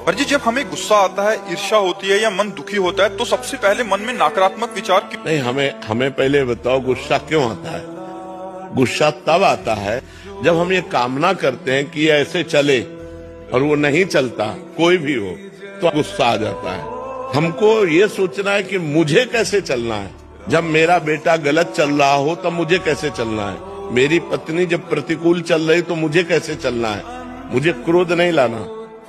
पर जी जब हमें गुस्सा आता है, ईर्ष्या होती है या मन दुखी होता है तो सबसे पहले मन में नकारात्मक विचार नहीं, हमें पहले बताओ गुस्सा क्यों आता है। गुस्सा तब आता है जब हम ये कामना करते हैं कि ये ऐसे चले और वो नहीं चलता, कोई भी हो, तो गुस्सा आ जाता है। हमको ये सोचना है कि मुझे कैसे चलना है। जब मेरा बेटा गलत चल रहा हो तब मुझे कैसे चलना है। मेरी पत्नी जब प्रतिकूल चल रही तो मुझे कैसे चलना है। मुझे क्रोध नहीं लाना,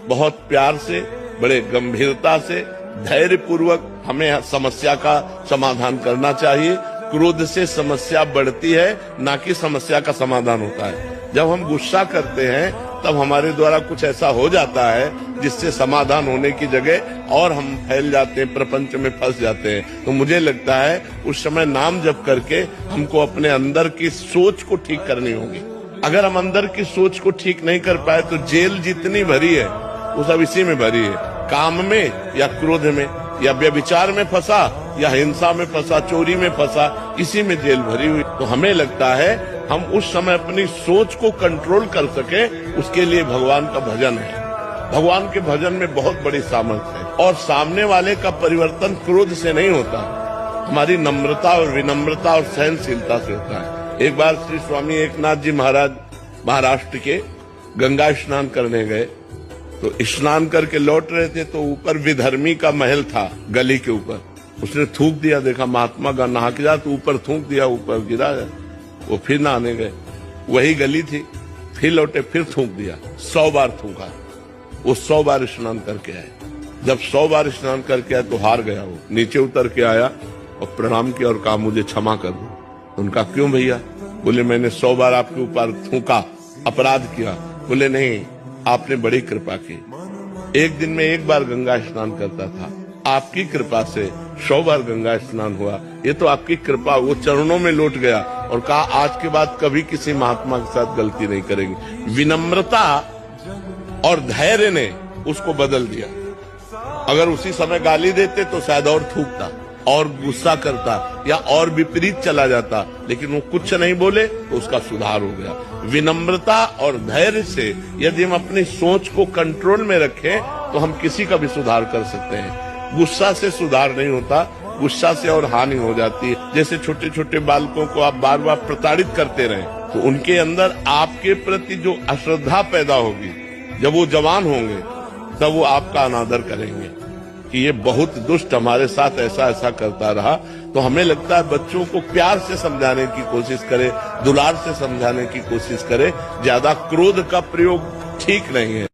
बहुत प्यार से, बड़े गंभीरता से, धैर्य पूर्वक हमें समस्या का समाधान करना चाहिए। क्रोध से समस्या बढ़ती है, ना कि समस्या का समाधान होता है। जब हम गुस्सा करते हैं तब हमारे द्वारा कुछ ऐसा हो जाता है जिससे समाधान होने की जगह और हम फैल जाते हैं, प्रपंच में फंस जाते हैं। तो मुझे लगता है उस समय नाम जप करके हमको अपने अंदर की सोच को ठीक करनी होगी। अगर हम अंदर की सोच को ठीक नहीं कर पाए तो जेल जितनी भरी है वो सब इसी में भरी है, काम में या क्रोध में या व्यभिचार में फंसा या हिंसा में फंसा, चोरी में फंसा, इसी में जेल भरी हुई। तो हमें लगता है हम उस समय अपनी सोच को कंट्रोल कर सके, उसके लिए भगवान का भजन है। भगवान के भजन में बहुत बड़ी सामर्थ्य है और सामने वाले का परिवर्तन क्रोध से नहीं होता, हमारी नम्रता और विनम्रता और सहनशीलता से होता है। एक बार श्री स्वामी एकनाथ जी महाराज महाराष्ट्र के गंगा स्नान करने गए, तो स्नान करके लौट रहे थे तो ऊपर विधर्मी का महल था, गली के ऊपर। उसने थूक दिया, देखा महात्मा का नहा के जा, तो ऊपर थूक दिया, ऊपर गिरा। वो फिर नहाने गए, वही गली थी, फिर लौटे, फिर थूक दिया, 100 बार थूका। वो 100 बार स्नान करके आए। जब 100 बार स्नान करके आए तो हार गया। वो नीचे उतर के आया और प्रणाम किया और कहा मुझे क्षमा कर दो। उनका क्यों भैया? बोले मैंने 100 बार आपके ऊपर थूका, अपराध किया। बोले नहीं, आपने बड़ी कृपा की। एक दिन में एक बार गंगा स्नान करता था, आपकी कृपा से 100 बार गंगा स्नान हुआ। ये तो आपकी कृपा। वो चरणों में लौट गया और कहा आज के बाद कभी किसी महात्मा के साथ गलती नहीं करेंगे। विनम्रता और धैर्य ने उसको बदल दिया। अगर उसी समय गाली देते तो शायद और थूकता और गुस्सा करता या और विपरीत चला जाता, लेकिन वो कुछ नहीं बोले तो उसका सुधार हो गया। विनम्रता और धैर्य से यदि हम अपनी सोच को कंट्रोल में रखें तो हम किसी का भी सुधार कर सकते हैं। गुस्सा से सुधार नहीं होता, गुस्सा से और हानि हो जाती है। जैसे छोटे छोटे बालकों को आप बार बार प्रताड़ित करते रहे तो उनके अंदर आपके प्रति जो अश्रद्धा पैदा होगी, जब वो जवान होंगे तब वो आपका अनादर करेंगे कि ये बहुत दुष्ट हमारे साथ ऐसा ऐसा करता रहा। तो हमें लगता है बच्चों को प्यार से समझाने की कोशिश करें, दुलार से समझाने की कोशिश करें। ज्यादा क्रोध का प्रयोग ठीक नहीं है।